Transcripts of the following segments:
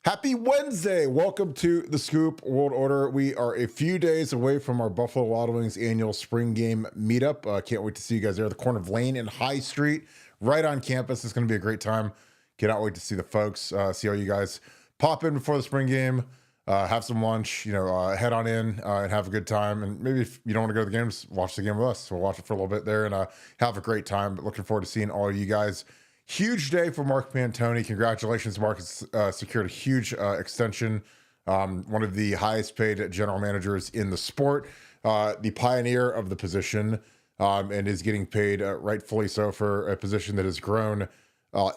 Happy Wednesday. Welcome to the Scoop World Order. We are a few days away from our Buffalo Wild Wings annual spring game meetup. Can't wait to see you guys there at the corner of Lane and High Street, right on campus. It's going to be a great time. Cannot wait to see the folks, see all you guys pop in before the spring game, have some lunch, head on in and have a good time. And maybe if you don't want to go to the games, watch the game with us. We'll watch it for a little bit there and have a great time. But looking forward to seeing all of you guys. Huge day for Mark Pantoni. Congratulations, Mark has secured a huge extension. One of the highest paid general managers in the sport, the pioneer of the position, and is getting paid rightfully so for a position that has grown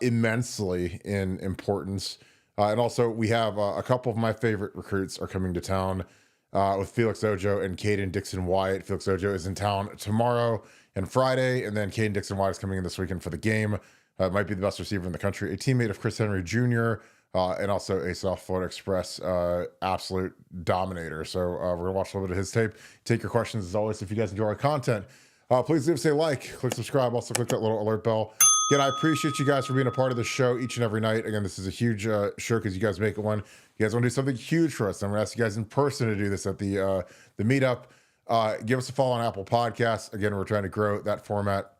immensely in importance. And also, we have a couple of my favorite recruits are coming to town with Felix Ojo and Caden Dixon Wyatt. Felix Ojo is in town tomorrow and Friday, and then Caden Dixon Wyatt is coming in this weekend for the game. Might be the best receiver in the country, a teammate of Chris Henry Jr., and also a South Florida Express absolute dominator. So we're going to watch a little bit of his tape. Take your questions as always. If you guys enjoy our content, please leave us a like, click subscribe, also click that little alert bell. Again, I appreciate you guys for being a part of the show each and every night. Again, this is a huge show because you guys make it one. You guys want to do something huge for us. I'm going to ask you guys in person to do this at the meetup. Give us a follow on Apple Podcasts. Again, we're trying to grow that format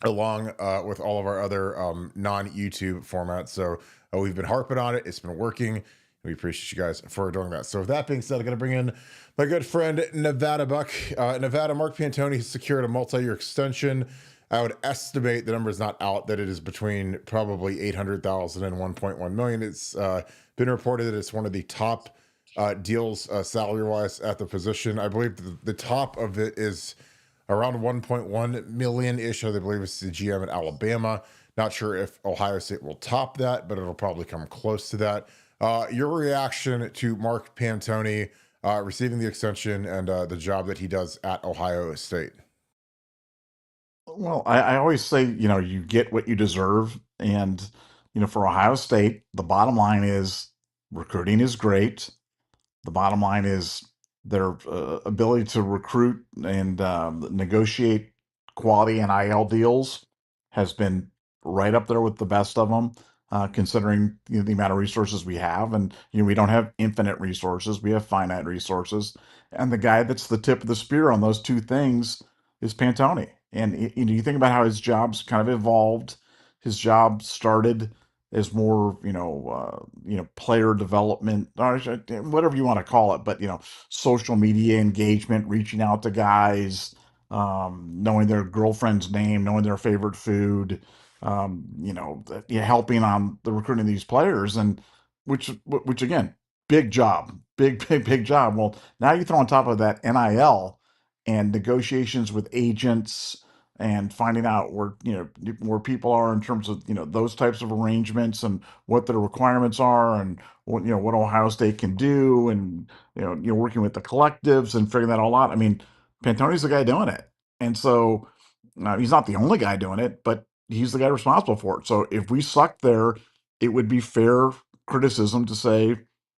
along with all of our other non-YouTube formats. So we've been harping on it. It's been working. We appreciate you guys for doing that. So with that being said, I'm going to bring in my good friend, Nevadabuck. Nevada, Mark Pantoni has secured a multi-year extension. I would estimate, the number is not out, that it is between probably 800,000 and 1.1 million. It's been reported that it's one of the top deals salary-wise at the position. I believe the top of it is around 1.1 million-ish. I believe it's the GM at Alabama. Not sure if Ohio State will top that, but it'll probably come close to that. Your reaction to Mark Pantoni receiving the extension and the job that he does at Ohio State? Well, I always say, you get what you deserve. And, for Ohio State, the bottom line is recruiting is great. The bottom line is their ability to recruit and negotiate quality NIL deals has been right up there with the best of them, considering the amount of resources we have. And we don't have infinite resources; we have finite resources. And the guy that's the tip of the spear on those two things is Pantoni. And you think about how his job's kind of evolved. His job started is more, player development, or whatever you want to call it, but social media engagement, reaching out to guys, knowing their girlfriend's name, knowing their favorite food, helping on the recruiting of these players, and which again, big job, big job. Well, now you throw on top of that NIL and negotiations with agents and finding out where people are in terms of those types of arrangements and what their requirements are and what Ohio State can do, and you're working with the collectives and figuring that all out. I mean, Pantoni's the guy doing it, and so he's not the only guy doing it, but he's the guy responsible for it. So if we suck there, it would be fair criticism to say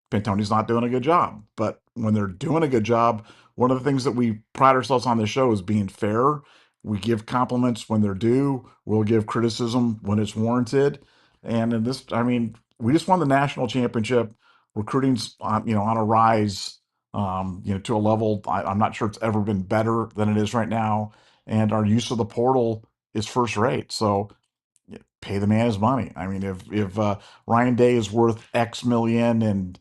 Pantoni's not doing a good job. But when they're doing a good job, one of the things that we pride ourselves on this show is being fair. We give compliments when they're due. We'll give criticism when it's warranted. And in this, I mean, we just won the national championship. Recruiting's on a rise, to a level I'm not sure it's ever been better than it is right now. And our use of the portal is first rate. So pay the man his money. I mean, if Ryan Day is worth X million, and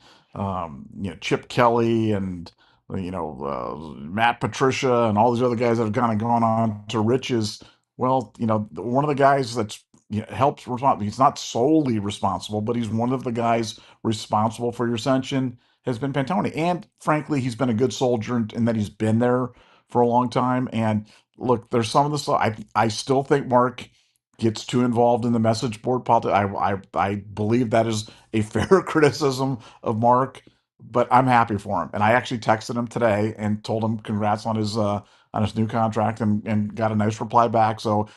Chip Kelly and Matt Patricia and all these other guys that have kind of gone on to riches, well, one of the guys that's helps respond. He's not solely responsible, but he's one of the guys responsible for your ascension has been Pantoni. And frankly, he's been a good soldier in that he's been there for a long time. And look, there's some of the stuff I still think Mark gets too involved in the message board politics. I believe that is a fair criticism of Mark, but I'm happy for him. And I actually texted him today and told him congrats on his new contract, and got a nice reply back. So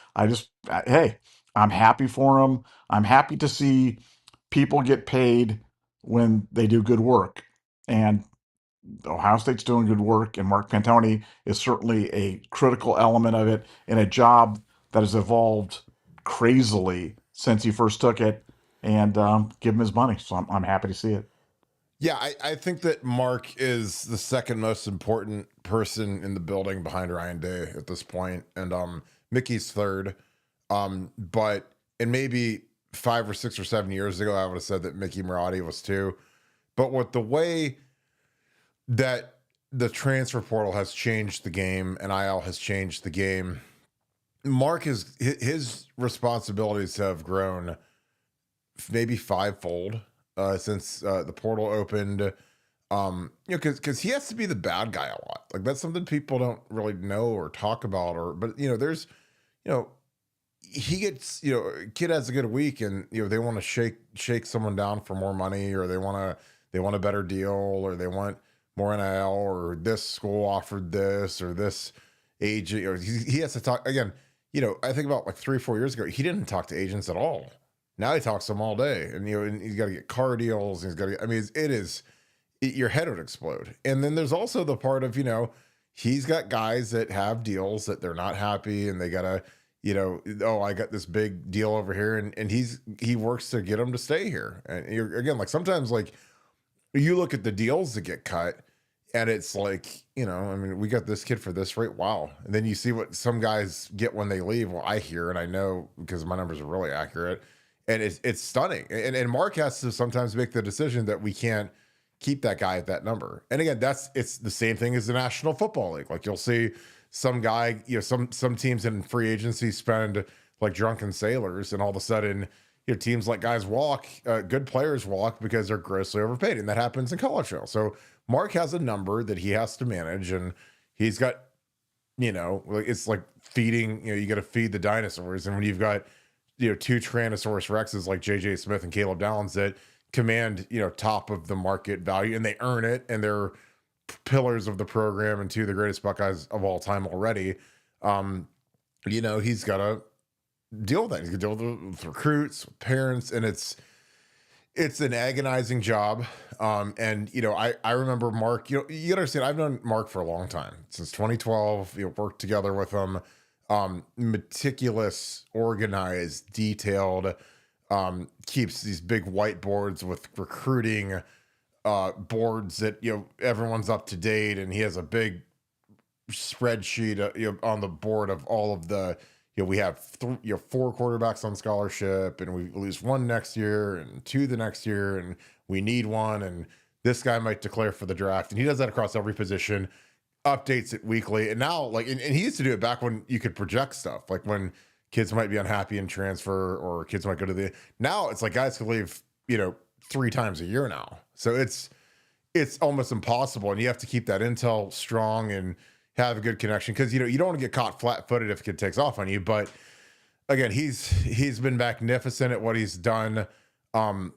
hey, I'm happy for him. I'm happy to see people get paid when they do good work. And Ohio State's doing good work, and Mark Pantoni is certainly a critical element of it in a job that has evolved crazily since he first took it. And give him his money. So I'm happy to see it. Yeah, I think that Mark is the second most important person in the building behind Ryan Day at this point, and Mickey's third. But and maybe 5 or 6 or 7 years ago, I would have said that Mickey Marotti was two. But with the way that the transfer portal has changed the game, and IL has changed the game, Mark is his responsibilities have grown maybe fivefold since the portal opened. Because he has to be the bad guy a lot. Like that's something people don't really know or talk about, but there's, you know, he gets, kid has a good week, and they want to shake someone down for more money, or they want a better deal, or they want more NIL, or this school offered this, or this agent. He has to talk again. I think about like 3 or 4 years ago, he didn't talk to agents at all. Now he talks to them all day, and he's got to get car deals. And he's got to. I mean, your head would explode. And then there's also the part of he's got guys that have deals that they're not happy, and they gotta oh, I got this big deal over here, and he works to get them to stay here. And again, like sometimes like you look at the deals that get cut, and it's like, I mean, we got this kid for this rate. Wow. And then you see what some guys get when they leave. Well, I hear, and I know because my numbers are really accurate, and it's stunning. And Mark has to sometimes make the decision that we can't keep that guy at that number. And again, it's the same thing as the National Football League. Like you'll see some guy, some teams in free agency spend like drunken sailors, and all of a sudden, teams like guys walk, good players walk because they're grossly overpaid. And that happens in college football. So Mark has a number that he has to manage, and he's got, it's like feeding, you got to feed the dinosaurs. And when you've got, two Tyrannosaurus Rexes like JJ Smith and Caleb Downs that command, top of the market value, and they earn it, and they're pillars of the program and two of the greatest Buckeyes of all time already. He's got to deal with that. He's got to deal with recruits, with parents, and it's an agonizing job. I remember Mark, you gotta understand, I've known Mark for a long time, since 2012, worked together with him, meticulous, organized, detailed, keeps these big whiteboards with recruiting boards that everyone's up to date, and he has a big spreadsheet on the board of all of the we have 4 quarterbacks on scholarship, and we lose one next year and 2 the next year, and we need one, and this guy might declare for the draft, and he does that across every position, updates it weekly. And now and he used to do it back when you could project stuff, like when kids might be unhappy in transfer, or kids might go to now it's like guys can leave 3 times a year now. So it's almost impossible. And you have to keep that intel strong and have a good connection, because you don't want to get caught flat-footed if a kid takes off on you. But again, he's been magnificent at what he's done. And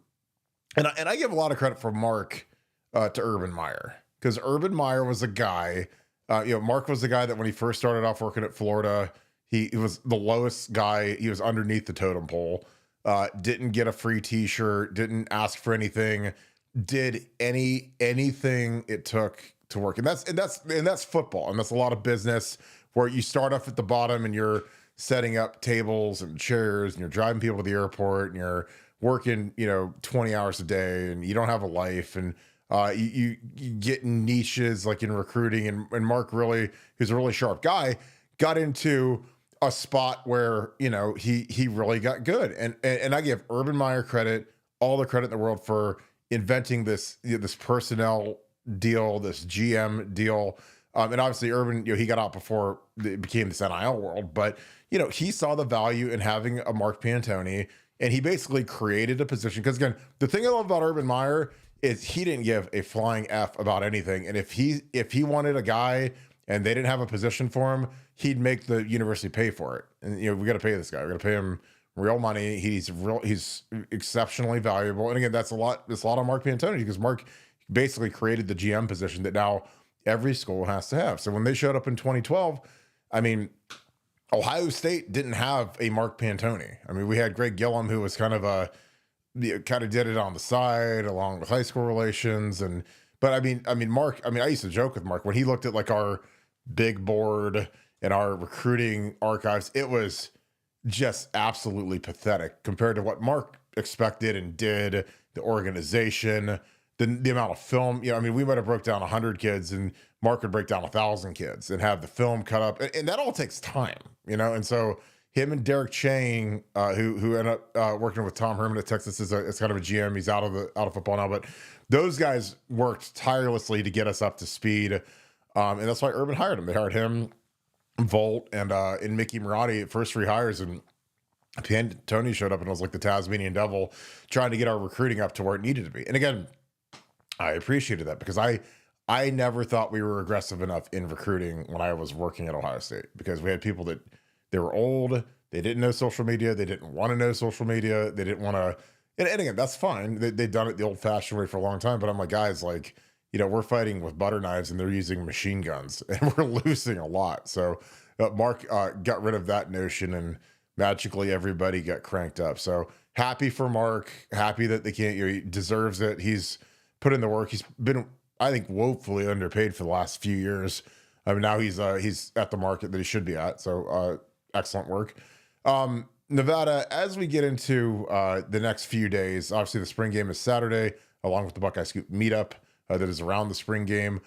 I give a lot of credit for Mark to Urban Meyer, because Urban Meyer was a guy, Mark was the guy that when he first started off working at Florida, he was the lowest guy. He was underneath the totem pole. Didn't get a free t-shirt, didn't ask for anything, did anything it took to work. And that's football. And that's a lot of business, where you start off at the bottom and you're setting up tables and chairs, and you're driving people to the airport, and you're working, 20 hours a day, and you don't have a life. And you get niches like in recruiting, and Mark really, who's a really sharp guy, got into a spot where, he really got good. And I give Urban Meyer all the credit in the world for inventing this personnel deal, this GM deal. And obviously Urban, he got out before it became this NIL world, but he saw the value in having a Mark Pantoni, and he basically created a position. Because again, the thing I love about Urban Meyer is he didn't give a flying F about anything. And if he wanted a guy and they didn't have a position for him, he'd make the university pay for it. And we got to pay this guy. We got to pay him real money. He's exceptionally valuable. And again, that's a lot on Mark Pantoni, because Mark basically created the GM position that now every school has to have. So when they showed up in 2012, I mean, Ohio State didn't have a Mark Pantoni. I mean, we had Greg Gillum, who was kind of did it on the side along with high school relations. But I mean, Mark, I used to joke with Mark when he looked at like our big board and our recruiting archives, it was just absolutely pathetic compared to what Mark expected and did, the organization, the amount of film, I mean, we might have broke down 100 kids and Mark would break down 1,000 kids and have the film cut up. And that all takes time, And so him and Derek Chang, who ended up working with Tom Herman at Texas, is kind of a GM. He's out of football now, but those guys worked tirelessly to get us up to speed. And that's why Urban hired him. They hired him, Volt, and Mickey Marotti, first three hires. And Pantoni showed up and was like the Tasmanian devil trying to get our recruiting up to where it needed to be. And again, I appreciated that because I never thought we were aggressive enough in recruiting when I was working at Ohio State, because we had people that they were old, they didn't know social media, they didn't want to know social media, they didn't want to. And again, that's fine. They've done it the old-fashioned way for a long time. But I'm like, guys, like, we're fighting with butter knives and they're using machine guns, and we're losing a lot. So Mark got rid of that notion, and magically everybody got cranked up. So happy for Mark, happy that they can't. He deserves it. He's put in the work. He's been, I think, woefully underpaid for the last few years. I mean, now he's at the market that he should be at. So excellent work. Nevada, as we get into the next few days, obviously the spring game is Saturday, along with the Buckeye Scoop meetup that is around the spring game.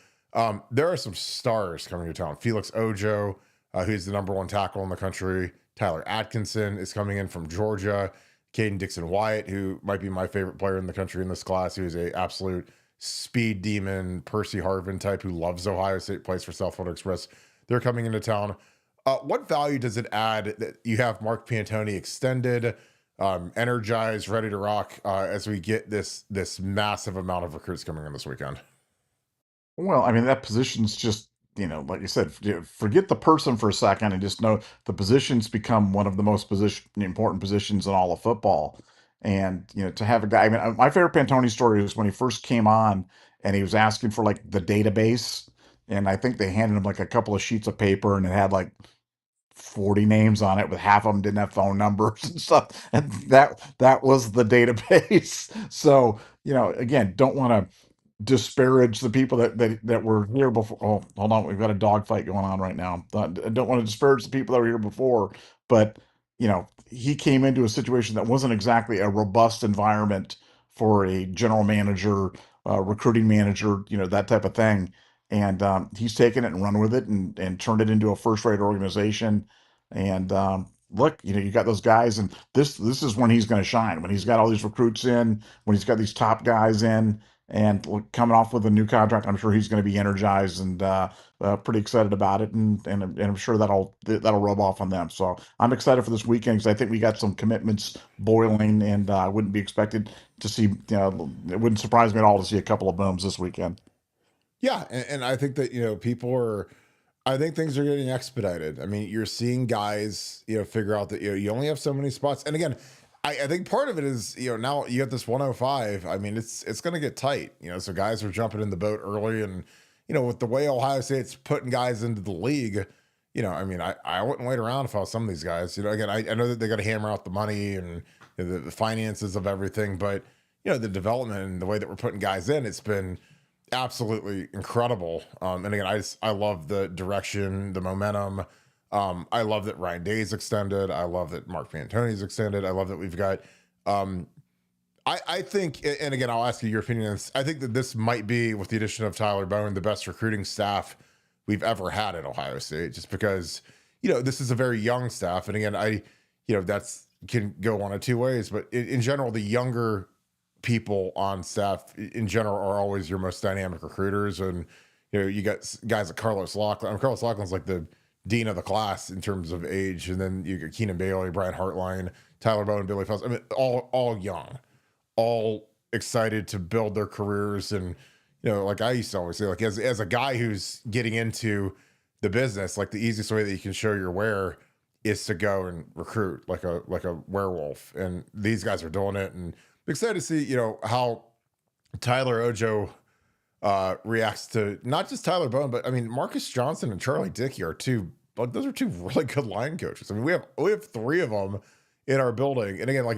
There are some stars coming to town. Felix Ojo, who's the #1 tackle in the country. Tyler Atkinson is coming in from Georgia. Caden Dixon-Wyatt, who might be my favorite player in the country in this class, who is a absolute speed demon, Percy Harvin type, who loves Ohio State, plays for South Florida Express. They're coming into town. What value does it add that you have Mark Pantoni extended, energized, ready to rock as we get this massive amount of recruits coming in this weekend? Well, I mean, that position's just, like you said, forget the person for a second and just know the position's become one of the most important positions in all of football. And, to have a guy, I mean, my favorite Pantoni story was when he first came on and he was asking for like the database. And I think they handed him like a couple of sheets of paper and it had like 40 names on it, with half of them didn't have phone numbers and stuff. And that was the database. So, again, don't want to disparage the people that were here before. Oh, hold on, we've got a dog fight going on right now. I don't want to disparage the people that were here before, but he came into a situation that wasn't exactly a robust environment for a general manager, recruiting manager, that type of thing. And he's taken it and run with it and turned it into a first-rate organization. And look, you got those guys, and this is when he's going to shine, when he's got all these recruits in, when he's got these top guys in. And coming off with a new contract, I'm sure he's going to be energized and pretty excited about it, and I'm sure that'll rub off on them. So I'm excited for this weekend because I think we got some commitments boiling, and I wouldn't be expected to see. It wouldn't surprise me at all to see a couple of booms this weekend. Yeah, and I think that people are. I think things are getting expedited. I mean, you're seeing guys figure out that you only have so many spots, and again. I think part of it is, now you have this 105. I mean, it's going to get tight, so guys are jumping in the boat early, and, with the way Ohio State's putting guys into the league, I mean, I wouldn't wait around if I was some of these guys. Again, I know that they got to hammer out the money and the finances of everything, but, the development and the way that we're putting guys in, it's been absolutely incredible. And again, I love the direction, the momentum. I love that Ryan Day's extended. I love that Mark Pantoni's extended. I love that we've got, I think, and again, I'll ask you your opinion on this. I think that this might be, with the addition of Tyler Bowen, the best recruiting staff we've ever had at Ohio State, just because, this is a very young staff. And again, that's can go one of two ways, but in general, the younger people on staff in general are always your most dynamic recruiters. And, you got guys like Carlos Lachlan. I mean, Carlos Lachlan's like the dean of the class in terms of age, and then you got Keenan Bailey, Brian Hartline, Tyler Bowen, Billy Phelps. I mean, all young, all excited to build their careers. And like I used to always say, like as a guy who's getting into the business, like the easiest way that you can show your wear is to go and recruit like a werewolf. And these guys are doing it, and I'm excited to see how Tyler Ojo reacts to not just Tyler Bowen, but I mean Marcus Johnson and Charlie Dickey are those are two really good line coaches. I mean, we have three of them in our building. And again, like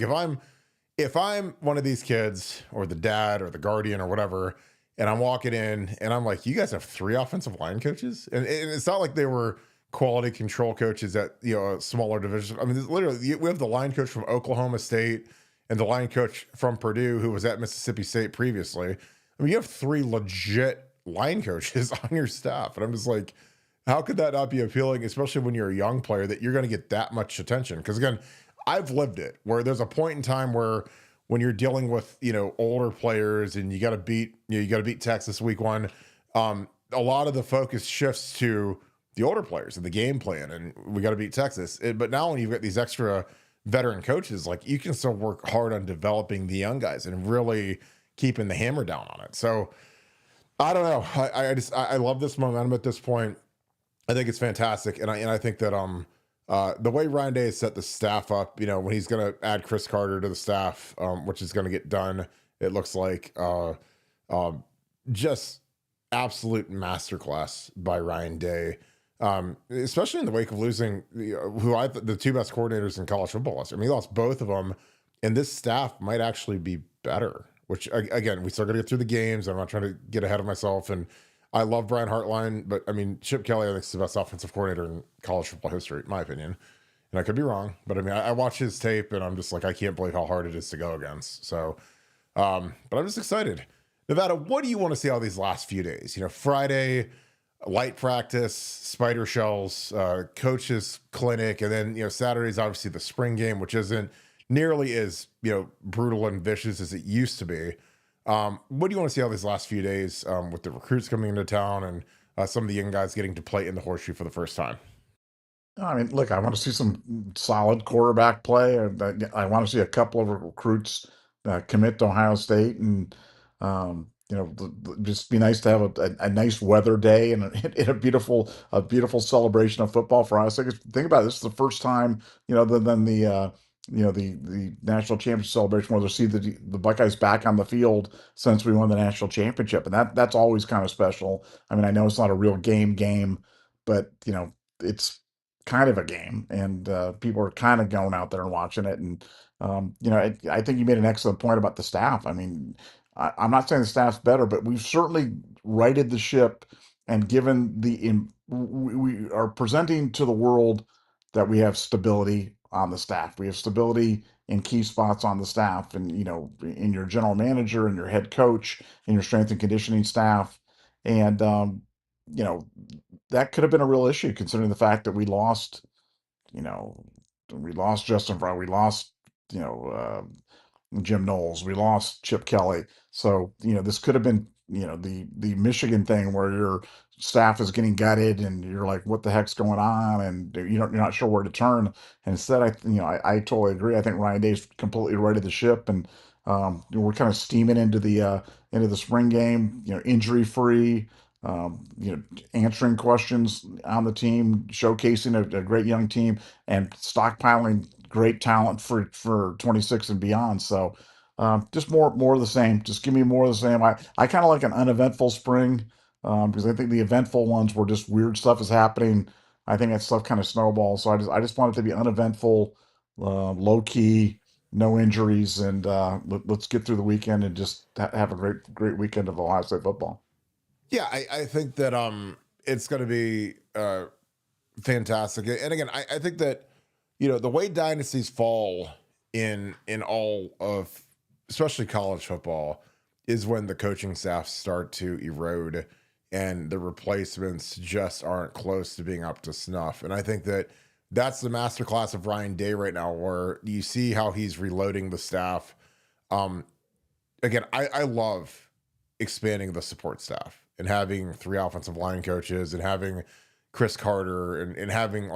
if I'm one of these kids or the dad or the guardian or whatever, and I'm walking in and I'm like, you guys have three offensive line coaches, and it's not like they were quality control coaches at a smaller division. I mean, literally, we have the line coach from Oklahoma State and the line coach from Purdue, who was at Mississippi State previously. I mean, you have 3 legit line coaches on your staff. And I'm just like, how could that not be appealing, especially when you're a young player, that you're going to get that much attention? Because again, I've lived it where there's a point in time where when you're dealing with, older players and you got to beat, you got to beat Texas week 1. A lot of the focus shifts to the older players and the game plan, and we got to beat Texas. But now when you've got these extra veteran coaches, like you can still work hard on developing the young guys and really keeping the hammer down on it. So I don't know. I love this momentum at this point. I think it's fantastic, and I think that the way Ryan Day has set the staff up, when he's going to add Chris Carter to the staff, which is going to get done, it looks like just absolute masterclass by Ryan Day, especially in the wake of losing the 2 best coordinators in college football last year. I mean, he lost both of them, and this staff might actually be better. Which again, we still got to get through the games. I'm not trying to get ahead of myself, and I love Brian Hartline, but I mean, Chip Kelly, I think, is the best offensive coordinator in college football history, in my opinion. And I could be wrong, but I mean, I watch his tape, and I'm just like, I can't believe how hard it is to go against. So, but I'm just excited. Nevada, what do you want to see all these last few days? Friday, light practice, spider shells, coaches clinic, and then Saturday's obviously the spring game, which isn't nearly as brutal and vicious as it used to be. What do you want to see all these last few days with the recruits coming into town and some of the young guys getting to play in the horseshoe for the first time? I mean, look, I want to see some solid quarterback play. I want to see a couple of recruits commit to Ohio State, and just be nice to have a nice weather day and a beautiful celebration of football for us. Think about it, this is the first time, other than the national championship celebration, where they'll see the Buckeyes back on the field since we won the national championship, and that's always kind of special. I mean, I know it's not a real game, but it's kind of a game, and people are kind of going out there and watching it. And I think you made an excellent point about the staff. I mean, I'm not saying the staff's better, but we've certainly righted the ship and given we are presenting to the world that we have stability on the staff. We have stability in key spots on the staff, and in your general manager and your head coach and your strength and conditioning staff. And you know, that could have been a real issue, considering the fact that you know, we lost Justin Fry, we lost, you know, Jim Knowles, we lost Chip Kelly. So, this could have been, the Michigan thing where your staff is getting gutted and you're like, what the heck's going on? And you're not sure where to turn. And instead, I totally agree. I think Ryan Day's completely righted the ship, and we're kind of steaming into the spring game, injury free, answering questions on the team, showcasing a great young team, and stockpiling great talent for 26 and beyond. So just more of the same. Just give me more of the same. I kind of like an uneventful spring, because I think the eventful ones where just weird stuff is happening, I think that stuff kind of snowballs. So I just want it to be uneventful, low key, no injuries, and let's get through the weekend and just have a great weekend of Ohio State football. Yeah, I think that it's going to be fantastic. And again, I think that the way dynasties fall in all of, especially college football, is when the coaching staffs start to erode and the replacements just aren't close to being up to snuff. And I think that that's the masterclass of Ryan Day right now, where you see how he's reloading the staff. Again, I love expanding the support staff and having 3 offensive line coaches and having Chris Carter and having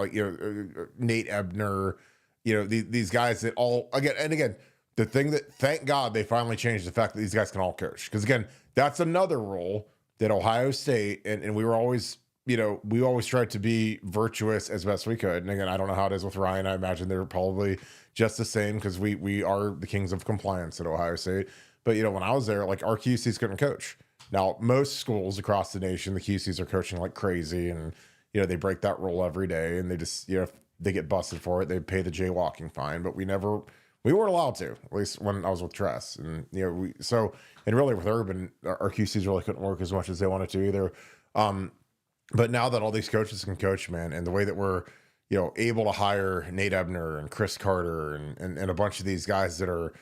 Nate Ebner, these guys that all again, the thing that, thank God they finally changed the fact that these guys can all coach. Because again, that's another role that Ohio State, and we were always, we always tried to be virtuous as best we could. And again, I don't know how it is with Ryan. I imagine they're probably just the same, because we are the kings of compliance at Ohio State. But when I was there, like, our QCs couldn't coach. Now, most schools across the nation, the QCs are coaching like crazy, and they break that rule every day, and they just if they get busted for it, they pay the jaywalking fine. But we weren't allowed to, at least when I was with Tress, and and really with Urban, our QCs really couldn't work as much as they wanted to either. But now that all these coaches can coach, man, and the way that we're able to hire Nate Ebner and Chris Carter and a bunch of these guys that are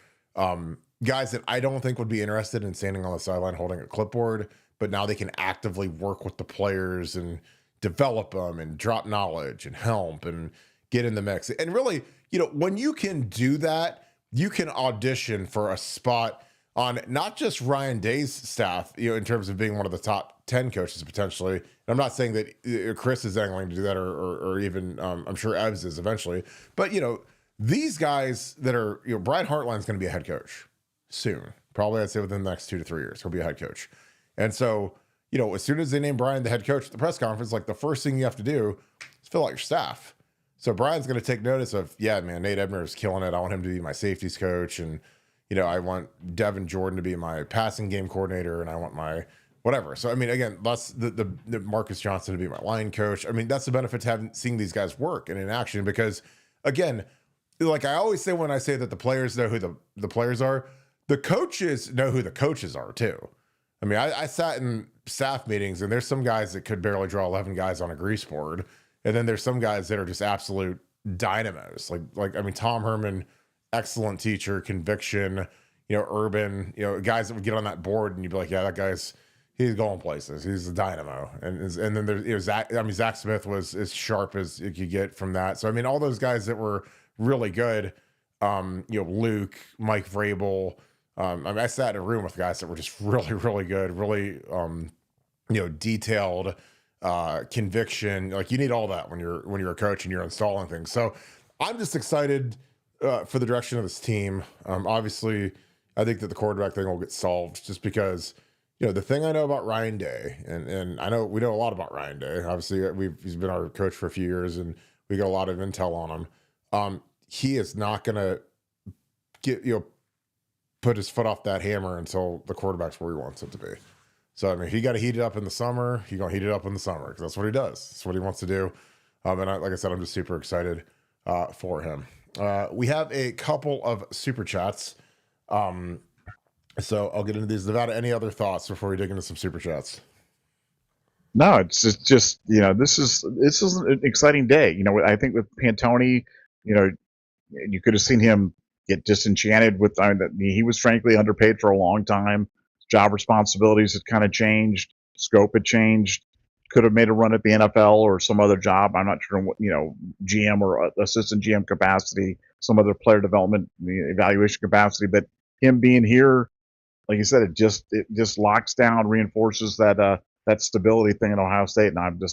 guys that I don't think would be interested in standing on the sideline holding a clipboard, but now they can actively work with the players and develop them and drop knowledge and help and get in the mix. And really, when you can do that, you can audition for a spot on not just Ryan Day's staff, in terms of being one of the top 10 coaches potentially. And I'm not saying that Chris is angling to do that or even I'm sure Ebbs is eventually, but these guys that are, Brian Hartline's going to be a head coach soon. Probably I'd say within the next 2 to 3 years, he'll be a head coach. And so, as soon as they name Brian the head coach at the press conference, like the first thing you have to do is fill out your staff. So Brian's going to take notice of, yeah, man, Nate Ebner is killing it. I want him to be my safeties coach. And, I want Devin Jordan to be my passing game coordinator. And I want my whatever. So, I mean, again, that's the Marcus Johnson to be my line coach. I mean, that's the benefit to seeing these guys work and in action, because again, like I always say, when I say that the players know who the players are, the coaches know who the coaches are too. I mean, I sat in staff meetings and there's some guys that could barely draw 11 guys on a grease board. And then there's some guys that are just absolute dynamos. Like, I mean, Tom Herman, excellent teacher, conviction, Urban, guys that would get on that board and you'd be like, yeah, he's going places. He's a dynamo. And then there's, Zach, I mean, Zach Smith was as sharp as you could get from that. So, I mean, all those guys that were really good, Luke, Mike Vrabel, I mean, I sat in a room with guys that were just really, really good, really, detailed, conviction. Like, you need all that when you're a coach and you're installing things. So I'm just excited for the direction of this team. Obviously, I think that the quarterback thing will get solved just because, the thing I know about Ryan Day, and I know we know a lot about Ryan Day. Obviously, he's been our coach for a few years, and we got a lot of intel on him. He is not going to get put his foot off that hammer until the quarterback's where he wants it to be. So, I mean, he got to heat it up in the summer. He's going to heat it up in the summer because that's what he does. That's what he wants to do. Like I said, I'm just super excited for him. We have a couple of super chats. So I'll get into these. Nevada, any other thoughts before we dig into some super chats? No, it's just this is an exciting day. I think with Pantoni, you could have seen him get disenchanted with. He was frankly underpaid for a long time. Job responsibilities had kind of changed. Scope had changed. Could have made a run at the NFL or some other job. I'm not sure in what GM or assistant GM capacity, some other player development evaluation capacity. But him being here, like you said, it just locks down, reinforces that stability thing in Ohio State. And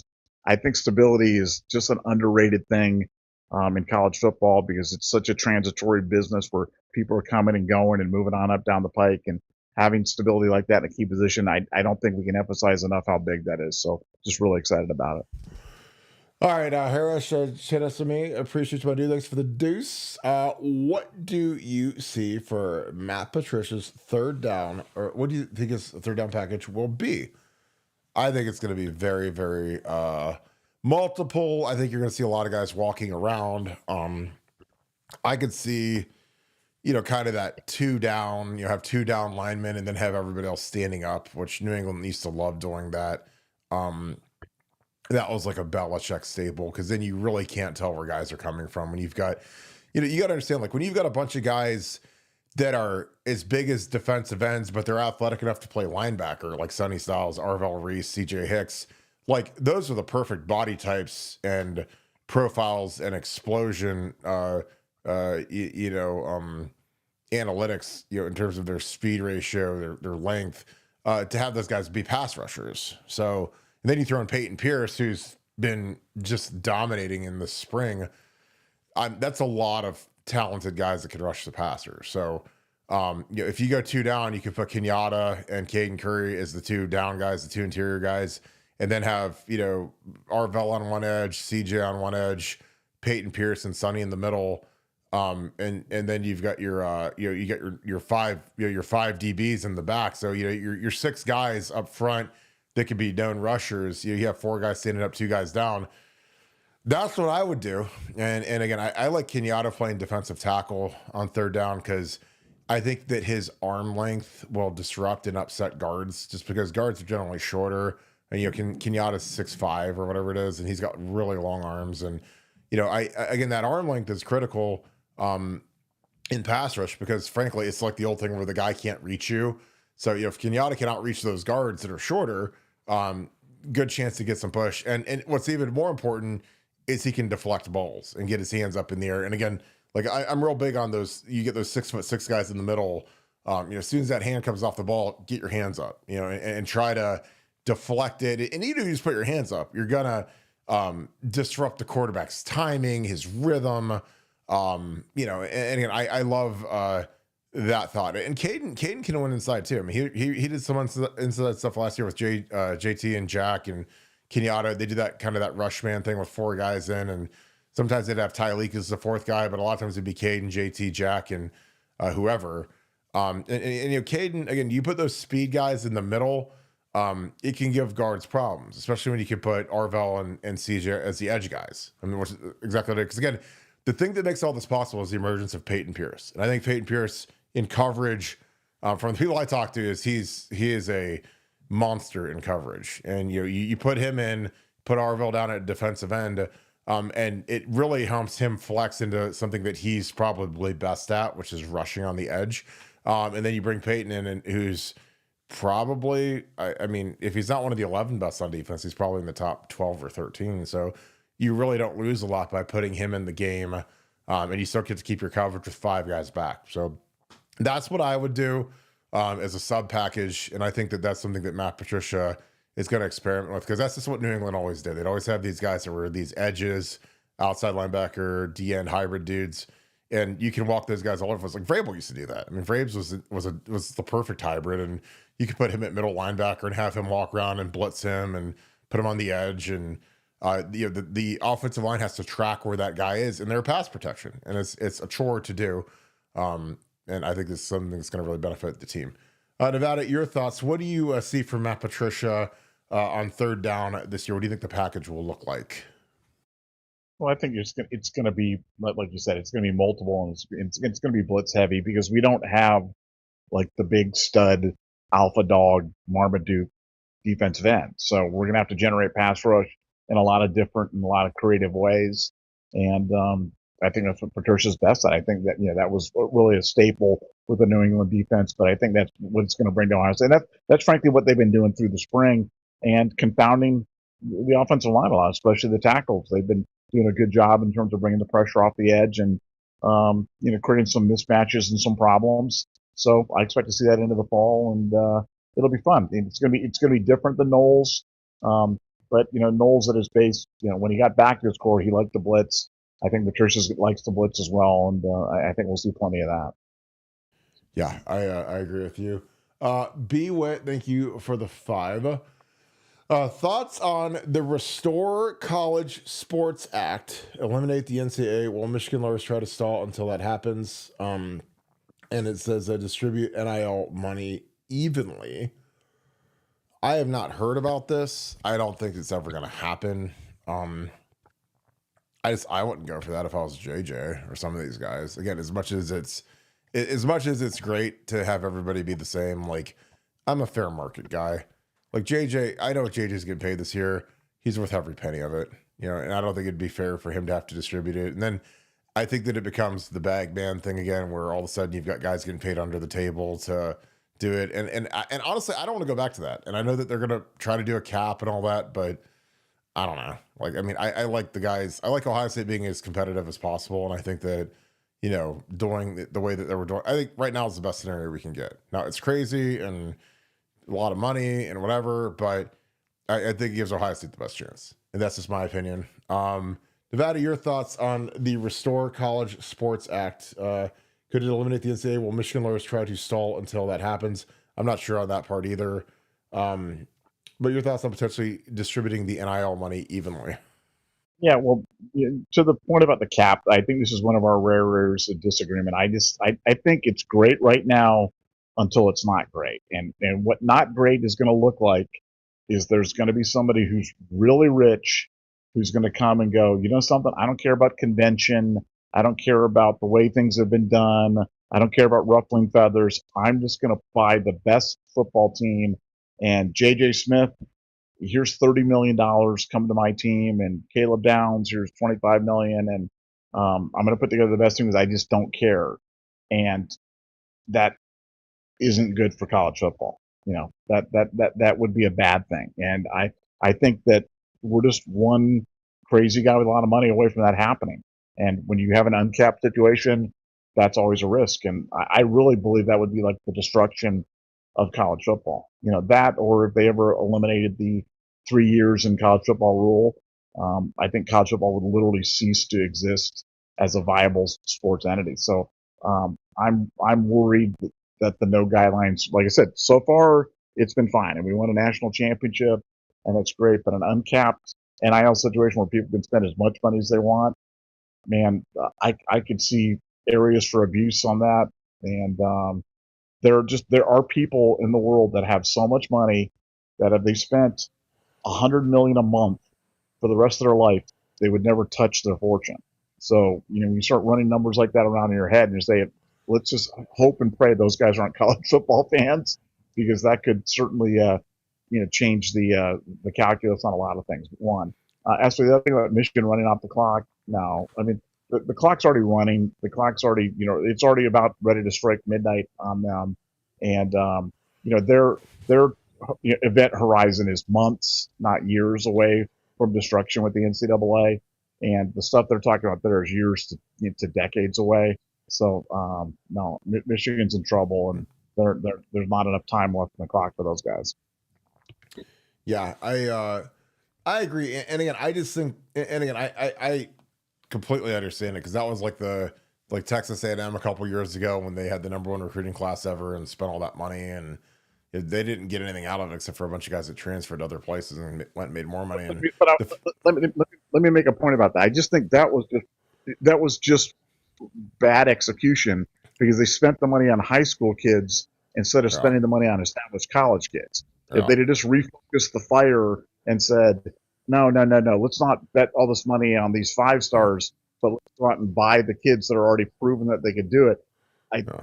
I think stability is just an underrated thing in college football because it's such a transitory business where people are coming and going and moving on up down the pike, and having stability like that in a key position, I don't think we can emphasize enough how big that is. So just really excited about it. All right, Harris, hit us to me. Appreciate you, my dude. Thanks for the deuce. What do you see for Matt Patricia's third down, or what do you think his third down package will be? I think it's going to be very, very multiple. I think you're going to see a lot of guys walking around. I could see, kind of that 2 down, have 2 down linemen and then have everybody else standing up, which New England used to love doing that. That was like a Belichick staple, because then you really can't tell where guys are coming from when you've got, you got to understand, like when you've got a bunch of guys that are as big as defensive ends, but they're athletic enough to play linebacker, like Sonny Styles, Arvell Reese, CJ Hicks, like those are the perfect body types and profiles and explosion, analytics, in terms of their speed ratio, their length, to have those guys be pass rushers. So, and then you throw in Peyton Pierce, who's been just dominating in the spring. That's a lot of talented guys that can rush the passer. So, if you go 2 down, you can put Kenyatta and Caden Curry as the 2 down guys, the 2 interior guys, and then have, Arvell on one edge, CJ on one edge, Peyton Pierce and Sonny in the middle. And then you've got your you get your 5 your 5 DBs in the back. So your 6 guys up front that could be known rushers. You have 4 guys standing up, 2 guys down. That's what I would do. And again, I like Kenyatta playing defensive tackle on third down because I think that his arm length will disrupt and upset guards, just because guards are generally shorter. And Kenyatta's 6'5" or whatever it is, and he's got really long arms. And again, that arm length is critical. in pass rush because, frankly, it's like the old thing where the guy can't reach you. So, if Kenyatta can outreach those guards that are shorter, um, good chance to get some push. And what's even more important is he can deflect balls and get his hands up in the air. And again, like I'm real big on those. You get those 6'6" guys in the middle. As soon as that hand comes off the ball, get your hands up, and try to deflect it. And even if you just put your hands up, you're gonna disrupt the quarterback's timing, his rhythm. And again, I love that thought. And Caden can win inside too. I mean, he did some inside stuff last year with JT and Jack and Kenyatta. They did that kind of that rush man thing with 4 guys in, and sometimes they'd have Tyleek as the 4th guy, but a lot of times it'd be Caden, JT, Jack, and whoever. Caden, again, you put those speed guys in the middle, it can give guards problems, especially when you can put Arvell and CJ as the edge guys. I mean, which is exactly what it is. Because again, the thing that makes all this possible is the emergence of Peyton Pierce. And I think Peyton Pierce in coverage, from the people I talk to, he is a monster in coverage. And you put him in, put Arvell down at defensive end, and it really helps him flex into something that he's probably best at, which is rushing on the edge. And then you bring Peyton in, and who's probably, I mean, if he's not one of the 11 best on defense, he's probably in the top 12 or 13. So you really don't lose a lot by putting him in the game. And you still get to keep your coverage with 5 guys back. So that's what I would do as a sub package. And I think that that's something that Matt Patricia is going to experiment with, because that's just what New England always did. They'd always have these guys that were these edges, outside linebacker, D-end hybrid dudes. And you can walk those guys all over. Like Vrabel used to do that. I mean, Vrabes was the perfect hybrid, and you could put him at middle linebacker and have him walk around and blitz him and put him on the edge. And the offensive line has to track where that guy is in their pass protection, and it's a chore to do. And I think this is something that's going to really benefit the team. Nevada, your thoughts? What do you see from Matt Patricia on 3rd down this year? What do you think the package will look like? Well, I think it's going to be, like you said, it's going to be multiple, and it's going to be blitz heavy, because we don't have like the big stud alpha dog Marmaduke defensive end. So we're going to have to generate pass rush in a lot of different and a lot of creative ways. And I think that's what Patricia's best at. I think that, that was really a staple with the New England defense, but I think that's what it's going to bring to Ohio State. And that's frankly what they've been doing through the spring, and confounding the offensive line a lot, especially the tackles. They've been doing a good job in terms of bringing the pressure off the edge and, creating some mismatches and some problems. So I expect to see that into the fall, and it'll be fun. It's going to be different than Knowles. But Knowles at his base, when he got back to his core, he liked the blitz. I think Patricia likes the blitz as well, and I think we'll see plenty of that. Yeah, I agree with you. B Wit, thank you for the 5. Thoughts on the Restore College Sports Act, eliminate the NCAA while Michigan lawyers try to stall until that happens. And it says distribute NIL money evenly. I have not heard about this. I don't think it's ever going to happen. I wouldn't go for that if I was JJ or some of these guys. Again, as much as it's great to have everybody be the same, like, I'm a fair market guy. Like JJ, I know JJ's getting paid this year. He's worth every penny of it, and I don't think it'd be fair for him to have to distribute it. And then I think that it becomes the bag man thing again, where all of a sudden you've got guys getting paid under the table to do it. And honestly, I don't want to go back to that. And I know that they're going to try to do a cap and all that, but I don't know. Like, I mean, I like the guys. I like Ohio State being as competitive as possible. And I think that, doing the way that they were doing, I think right now is the best scenario we can get. Now, it's crazy and a lot of money and whatever, but I think it gives Ohio State the best chance. And that's just my opinion. Nevada, your thoughts on the Restore College Sports Act? Could it eliminate the NCAA? Will Michigan lawyers try to stall until that happens? I'm not sure on that part either. But your thoughts on potentially distributing the NIL money evenly? Yeah, well, to the point about the cap, I think this is one of our rare areas of disagreement. I think it's great right now until it's not great. And what not great is going to look like is there's going to be somebody who's really rich who's going to come and go, something, I don't care about convention. I don't care about the way things have been done. I don't care about ruffling feathers. I'm just going to buy the best football team. And JJ Smith, here's $30 million, come to my team. And Caleb Downs, here's $25 million. And I'm going to put together the best team because I just don't care. and that isn't good for college football. That would be a bad thing. And I think that we're just one crazy guy with a lot of money away from that happening. And when you have an uncapped situation, that's always a risk. And I really believe that would be like the destruction of college football. That, or if they ever eliminated the 3 years in college football rule, I think college football would literally cease to exist as a viable sports entity. So I'm worried that the no guidelines, like I said, so far it's been fine, and we won a national championship, and it's great. But an uncapped NIL situation where people can spend as much money as they want, man, I could see areas for abuse on that. And there are people in the world that have so much money that if they spent $100 million a month for the rest of their life, they would never touch their fortune. So, you start running numbers like that around in your head and you say, let's just hope and pray those guys aren't college football fans, because that could certainly, change the calculus on a lot of things. One, as for the other thing about Michigan running off the clock, no, I mean, the clock's already running. The clock's already, it's already about ready to strike midnight on them. And, their event horizon is months, not years away from destruction with the NCAA. And the stuff they're talking about there is years to decades away. So, no, Michigan's in trouble, and there's not enough time left in the clock for those guys. Yeah, I agree. And again, I just think, and again, I completely understand it, because that was like Texas A&M a couple years ago when they had the #1 recruiting class ever and spent all that money, and they didn't get anything out of it except for a bunch of guys that transferred to other places and went and made more money. And let me make a point about that. I just think that was just bad execution, because they spent the money on high school kids instead of spending the money on established college kids. If they'd have just refocused the fire and said, no, let's not bet all this money on these 5 stars, but let's go out and buy the kids that are already proven that they could do it. I think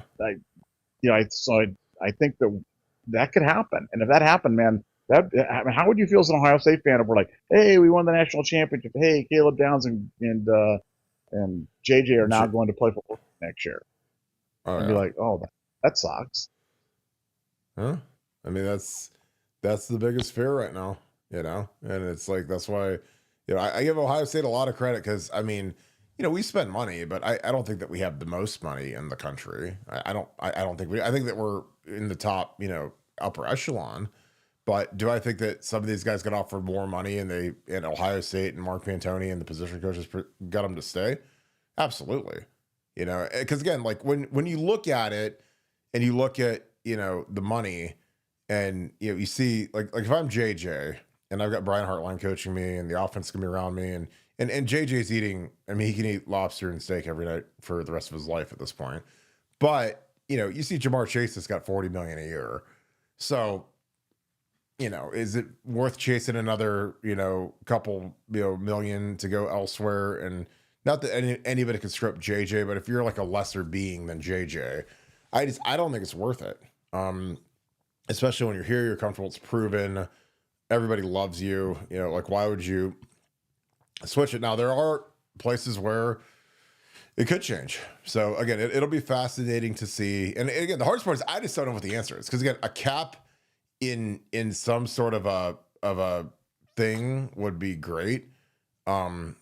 that could happen. And if that happened, man, how would you feel as an Ohio State fan if we're like, hey, we won the national championship. Hey, Caleb Downs and JJ are now going to play for Oregon next year. And you're like, oh, that sucks. Huh? I mean, that's the biggest fear right now, and it's like, that's why, I give Ohio State a lot of credit, because I mean, we spend money, but I don't think that we have the most money in the country. I don't think I think that we're in the top, upper echelon. But do I think that some of these guys got offered more money and Ohio State and Mark Pantoni and the position coaches got them to stay? Absolutely. Because again, like when you look at it and you look at, the money, and, you see like if I'm JJ and I've got Brian Hartline coaching me and the offense can be around me, and JJ's eating, I mean, he can eat lobster and steak every night for the rest of his life at this point. But, you see Jamar Chase has got $40 million a year. So, is it worth chasing another, couple, million to go elsewhere? And not that anybody can strip JJ, but if you're like a lesser being than JJ, I don't think it's worth it. Especially when you're here, you're comfortable, it's proven, everybody loves you, like, why would you switch it? Now, there are places where it could change. So again, it'll be fascinating to see. And again, the hardest part is I just don't know what the answer is, because again, a cap in some sort of a thing would be great. But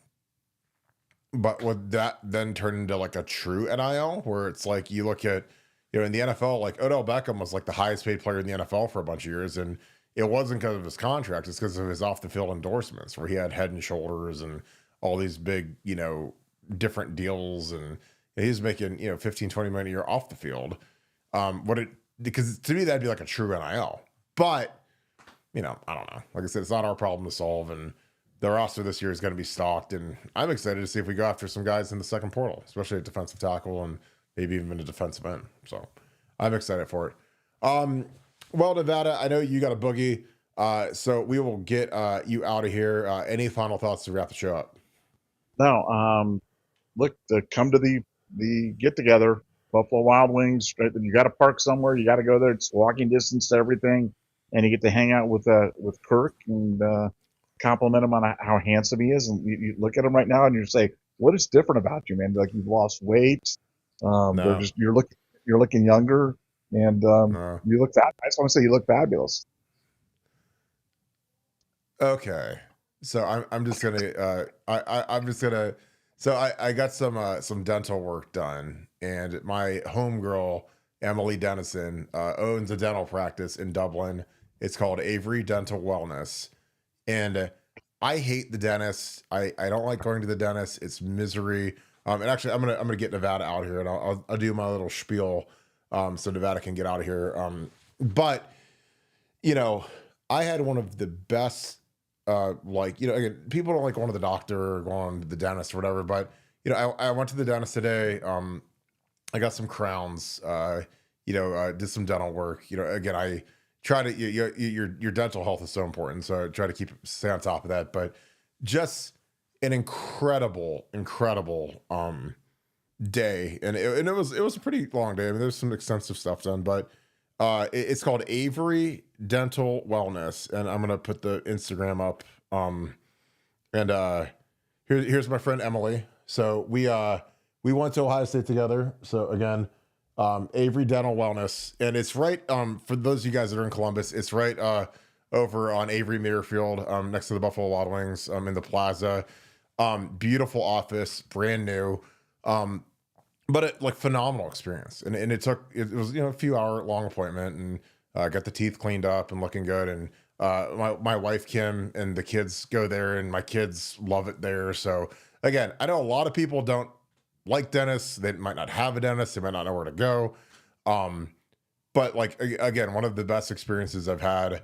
would that then turn into like a true NIL, where it's like, you look at, in the NFL, like Odell Beckham was like the highest paid player in the NFL for a bunch of years, and it wasn't because of his contract, it's because of his off the field endorsements, where he had Head and Shoulders and all these big, different deals, and he's making, 15, 20 million a year off the field. Because to me, that'd be like a true NIL. But, I don't know. Like I said, it's not our problem to solve, and the roster this year is going to be stocked, and I'm excited to see if we go after some guys in the second portal, especially at defensive tackle and maybe even a defensive end. So I'm excited for it. Well, Nevada, I know you got a boogie, so we will get you out of here. Any final thoughts to wrap the show up? No, look, to come to the get together, Buffalo Wild Wings. You got to park somewhere. You got to go there. It's walking distance to everything, and you get to hang out with Kirk and compliment him on how handsome he is. And you look at him right now, and you say, "What is different about you, man? Like, you've lost weight. They're No, just you're looking younger, and no. you look fab. I just want to say you look fabulous. Okay. So I'm just gonna I'm just gonna so I got some dental work done, and my homegirl Emily Dennison owns a dental practice in Dublin. It's called Avery Dental Wellness, and I hate the dentist. I don't like going to the dentist. It's misery. And actually, I'm gonna get Nevada out here, and I'll do my little spiel, so Nevada can get out of here. But you know, I had one of the best, like, again, people don't like going to the doctor or going to the dentist or whatever, but, I went to the dentist today. I got some crowns, did some dental work. Again, I try to, your dental health is so important. So I try to stay on top of that, but just an incredible, day. And it was a pretty long day. I mean, there's some extensive stuff done, but it's called Avery Dental Wellness, and I'm gonna put the Instagram up. And here's my friend Emily. So we went to Ohio State together. So again, Avery Dental Wellness, and it's right for those of you guys that are in Columbus, it's right over on Avery Muirfield, next to the Buffalo Wild Wings, in the plaza. Beautiful office, brand new. But like phenomenal experience, and it was a few hour long appointment, and got the teeth cleaned up and looking good, and my wife Kim and the kids go there, and my kids love it there. So again, I know a lot of people don't like dentists. They might not have a dentist. They might not know where to go. But like again, one of the best experiences I've had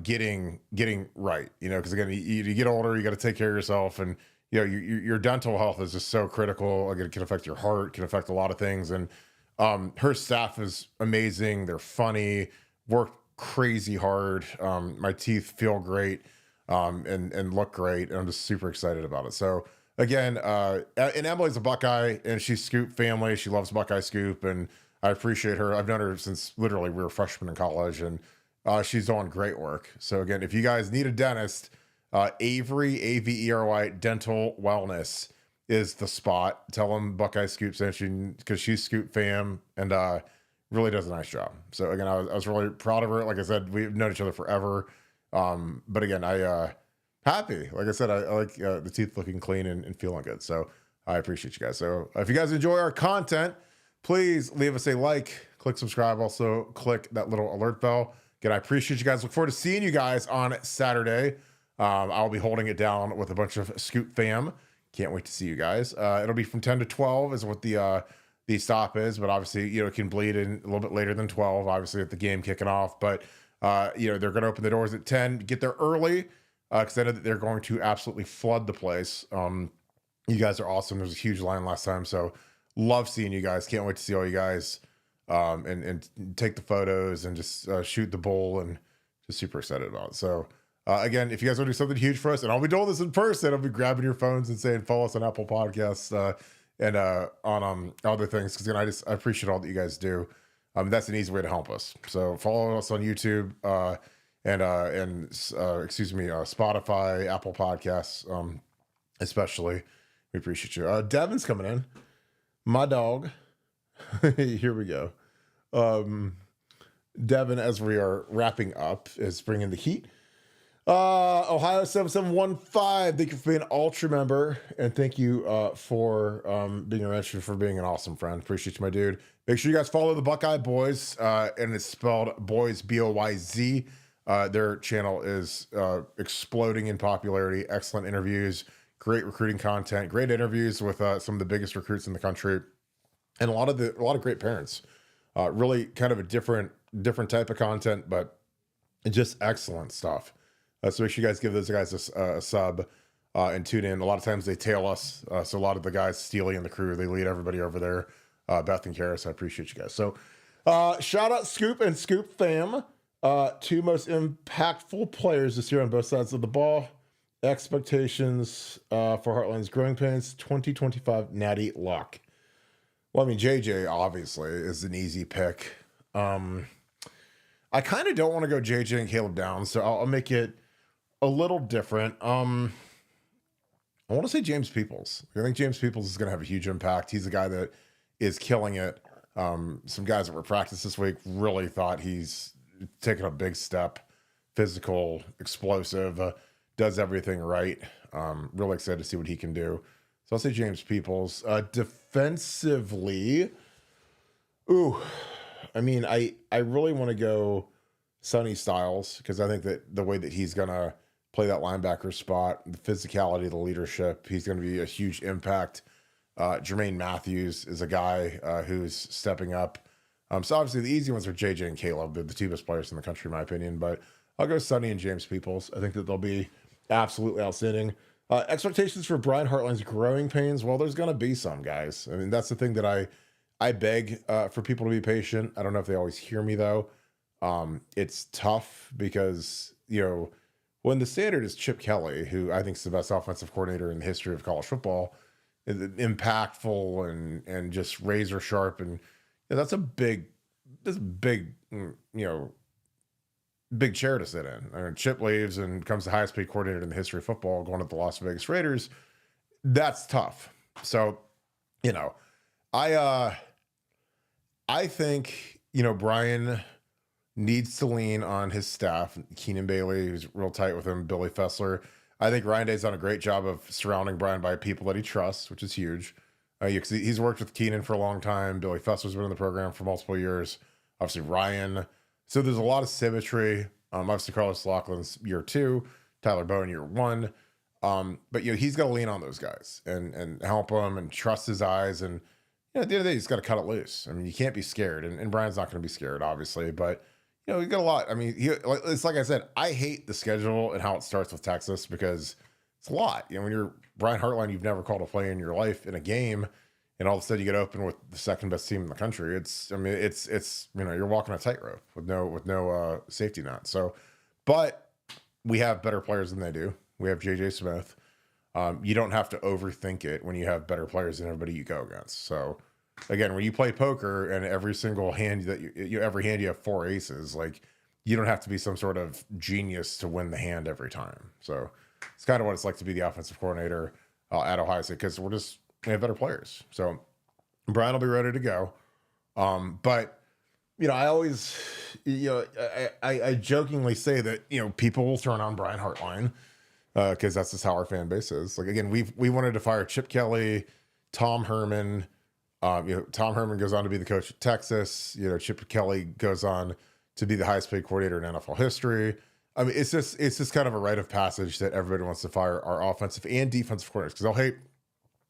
getting right, because again, you get older, you got to take care of yourself, and your dental health is just so critical. Again, it can affect your heart, can affect a lot of things. And her staff is amazing. They're funny, work crazy hard. My teeth feel great, and look great. And I'm just super excited about it. So again, and Emily's a Buckeye, and she's Scoop family. She loves Buckeye Scoop, and I appreciate her. I've known her since literally we were freshmen in college, and she's doing great work. So again, if you guys need a dentist, Avery, Avery Dental Wellness is the spot. Tell them Buckeye Scoop sent you, because she's Scoop fam, and really does a nice job. So again, I was really proud of her. Like I said, we've known each other forever. But again, I happy. Like I said, I like the teeth looking clean and feeling good. So I appreciate you guys. So if you guys enjoy our content, please leave us a like, click subscribe, also click that little alert bell. Again, I appreciate you guys. Look forward to seeing you guys on Saturday. I'll be holding it down with a bunch of Scoop fam. Can't wait to see you guys. It'll be from 10 to 12 is what the stop is, but obviously, it can bleed in a little bit later than 12, obviously at the game kicking off. But, they're going to open the doors at 10, get there early, because I know that they're going to absolutely flood the place. You guys are awesome. There was a huge line last time, so love seeing you guys. Can't wait to see all you guys, and take the photos and just shoot the bull, and just super excited about it. So, again, if you guys want to do something huge for us, and I'll be doing this in person, I'll be grabbing your phones and saying follow us on Apple Podcasts, and on other things, because I appreciate all that you guys do. That's an easy way to help us. So follow us on YouTube, and Spotify, Apple Podcasts, especially. We appreciate you. Devin's coming in, my dog. Here we go. Devin, as we are wrapping up, is bringing the heat. Ohio 7715, thank you for being an ultra member, and thank you for being a mention, for being an awesome friend. Appreciate you, my dude. Make sure you guys follow the Buckeye Boys, and it's spelled Boys, Boyz. Their channel is exploding in popularity. Excellent interviews, great recruiting content, great interviews with some of the biggest recruits in the country, and a lot of great parents. Really kind of a different type of content, but just excellent stuff. So make sure you guys give those guys a sub, and tune in. A lot of times they tail us. So a lot of the guys, Steely and the crew, they lead everybody over there. Beth and Karis, I appreciate you guys. So shout out Scoop and Scoop fam. Two most impactful players this year on both sides of the ball. Expectations for Heartland's Growing Pains 2025 Natty Luck. Well, I mean, JJ obviously is an easy pick. I kind of don't want to go JJ and Caleb Downs, so I'll make it a little different. I want to say James Peoples. I think James Peoples is going to have a huge impact. He's a guy that is killing it. Some guys that were practiced this week really thought he's taken a big step, physical, explosive, does everything right. Really excited to see what he can do. So I'll say James Peoples. Defensively, I mean, I really want to go Sonny Styles because I think that the way that he's going to play that linebacker spot, the physicality, the leadership, he's going to be a huge impact. Jermaine Matthews is a guy who's stepping up. So obviously the easy ones are JJ and Caleb. They're the two best players in the country, in my opinion. But I'll go Sonny and James Peoples. I think that they'll be absolutely outstanding. Expectations for Brian Hartline's growing pains. Well, there's going to be some, guys. I mean, that's the thing that I beg for people to be patient. I don't know if they always hear me, though. It's tough because, when the standard is Chip Kelly, who I think is the best offensive coordinator in the history of college football, impactful and just razor sharp, and that's a big big chair to sit in. I mean, Chip leaves and becomes the highest paid coordinator in the history of football, going to the Las Vegas Raiders. That's tough. So, I think Brian needs to lean on his staff. Keenan Bailey, who's real tight with him, Billy Fessler. I think Ryan Day's done a great job of surrounding Brian by people that he trusts, which is huge. He's worked with Keenan for a long time. Billy Fessler's been in the program for multiple years. Obviously, Ryan. So there's a lot of symmetry. Obviously, Carlos Laughlin's year 2, Tyler Bowen year 1. But he's got to lean on those guys and help them and trust his eyes. And at the end of the day, he's got to cut it loose. I mean, you can't be scared, and Brian's not going to be scared, obviously. But we got a lot. I mean, it's like I said, I hate the schedule and how it starts with Texas because it's a lot. When you're Brian Hartline, you've never called a play in your life in a game, and all of a sudden you get open with the second best team in the country. It's you're walking a tightrope with no safety net. So, but we have better players than they do. We have JJ Smith. You don't have to overthink it when you have better players than everybody you go against. So, again, when you play poker and every single hand that every hand you have 4 aces, like you don't have to be some sort of genius to win the hand every time. So it's kind of what it's like to be the offensive coordinator at Ohio State because we have better players. So Brian will be ready to go. But I always, I jokingly say that people will turn on Brian Hartline because that's just how our fan base is. Like again, we wanted to fire Chip Kelly, Tom Herman. Tom Herman goes on to be the coach at Texas. Chip Kelly goes on to be the highest paid coordinator in NFL history. I mean, it's just kind of a rite of passage that everybody wants to fire our offensive and defensive coordinators because they'll hate,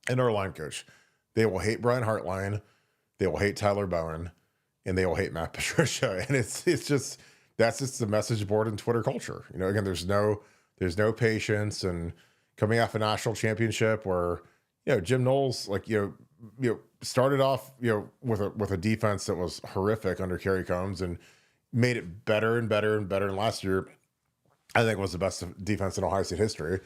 and our line coach. They will hate Brian Hartline. They will hate Tyler Bowen, and they will hate Matt Patricia. And it's just that's just the message board and Twitter culture. Again, there's no patience. And coming off a national championship where Jim Knowles started off with a defense that was horrific under Kerry Combs and made it better and better and better. And last year, I think was the best defense in Ohio State history.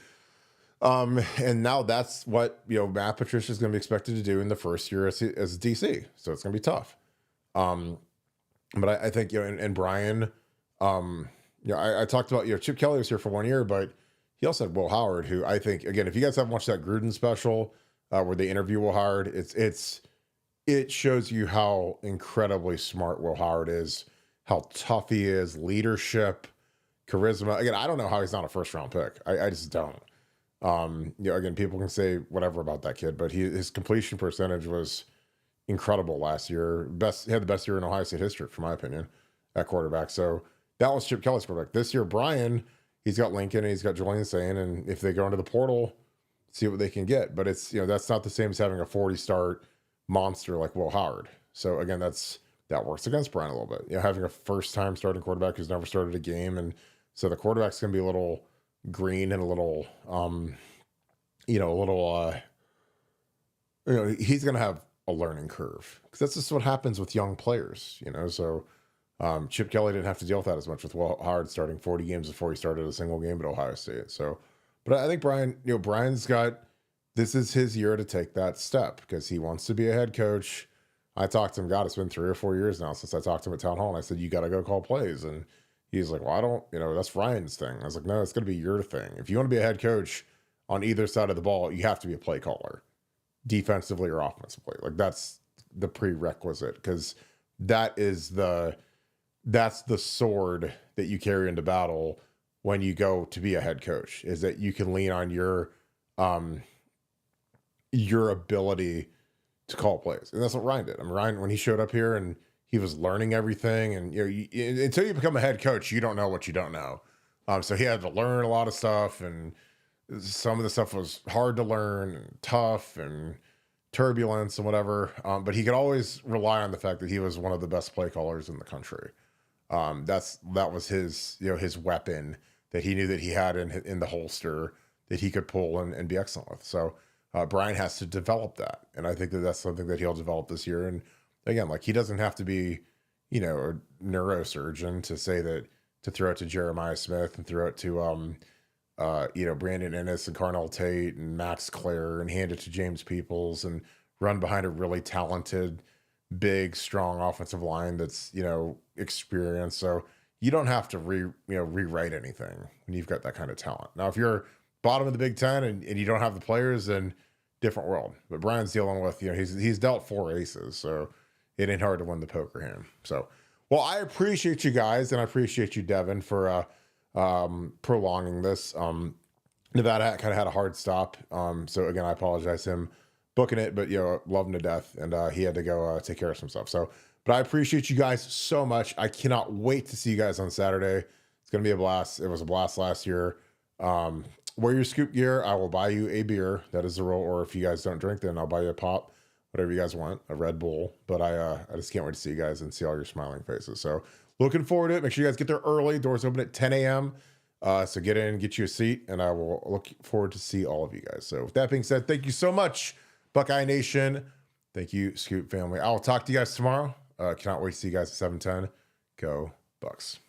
And now that's what Matt Patricia is going to be expected to do in the first year as DC. So it's going to be tough. But I think and Brian, I talked about Chip Kelly was here for 1 year, but he also had Will Howard, who I think again, if you guys haven't watched that Gruden special where they interview Will Howard, it shows you how incredibly smart Will Howard is, how tough he is, leadership, charisma. Again, I don't know how he's not a first round pick. I just don't. Again, people can say whatever about that kid, but his completion percentage was incredible last year. He had the best year in Ohio State history, for my opinion, at quarterback. So that was Chip Kelly's quarterback. This year, Brian, he's got Lincoln and he's got Julian Sain, and if they go into the portal, see what they can get. But it's that's not the same as having a 40-start monster like Will Howard. So again, that works against Brian a little bit. Having a first-time starting quarterback who's never started a game, and so the quarterback's gonna be a little green and a little, he's gonna have a learning curve because that's just what happens with young players. So Chip Kelly didn't have to deal with that as much with Will Howard starting 40 games before he started a single game at Ohio State. So, but I think Brian, Brian's this is his year to take that step because he wants to be a head coach. I talked to him, God, it's been 3 or 4 years now since I talked to him at town hall, and I said, you got to go call plays. And he's like, well, I don't, that's Ryan's thing. I was like, no, it's going to be your thing. If you want to be a head coach on either side of the ball, you have to be a play caller, defensively or offensively. Like that's the prerequisite, because that's the sword that you carry into battle when you go to be a head coach, is that you can lean on your ability to call plays. And that's what Ryan did. I mean, Ryan, when he showed up here and he was learning everything, and until you become a head coach, you don't know what you don't know. So he had to learn a lot of stuff, and some of the stuff was hard to learn and tough and turbulence and whatever. But he could always rely on the fact that he was one of the best play callers in the country. That was his, his weapon that he knew that he had in the holster that he could pull and be excellent with. So Brian has to develop that. And I think that that's something that he'll develop this year. And again, like, he doesn't have to be, a neurosurgeon to say that, to throw it to Jeremiah Smith and throw it to, Brandon Ennis and Carnell Tate and Max Clare and hand it to James Peoples and run behind a really talented, big, strong offensive line that's, experienced. So you don't have to rewrite anything when you've got that kind of talent. Now, if you're bottom of the Big Ten and you don't have the players, then different world. But Brian's dealing with, he's dealt 4 aces, so it ain't hard to win the poker hand. So, well, I appreciate you guys, and I appreciate you, Devin, for prolonging this. Nevada kind of had a hard stop. So again, I apologize to him booking it, but love him to death, and he had to go take care of some stuff. So, but I appreciate you guys so much. I cannot wait to see you guys on Saturday. It's gonna be a blast. It was a blast last year. Wear your Scoop gear. I will buy you a beer. That is the rule. Or if you guys don't drink, then I'll buy you a pop, whatever you guys want, a Red Bull. But I just can't wait to see you guys and see all your smiling faces. So looking forward to it. Make sure you guys get there early. Doors open at 10 a.m. So get in, get you a seat, and I will look forward to see all of you guys. So with that being said, thank you so much, Buckeye Nation. Thank you, Scoop family. I will talk to you guys tomorrow. Cannot wait to see you guys at 7:10. Go Bucks.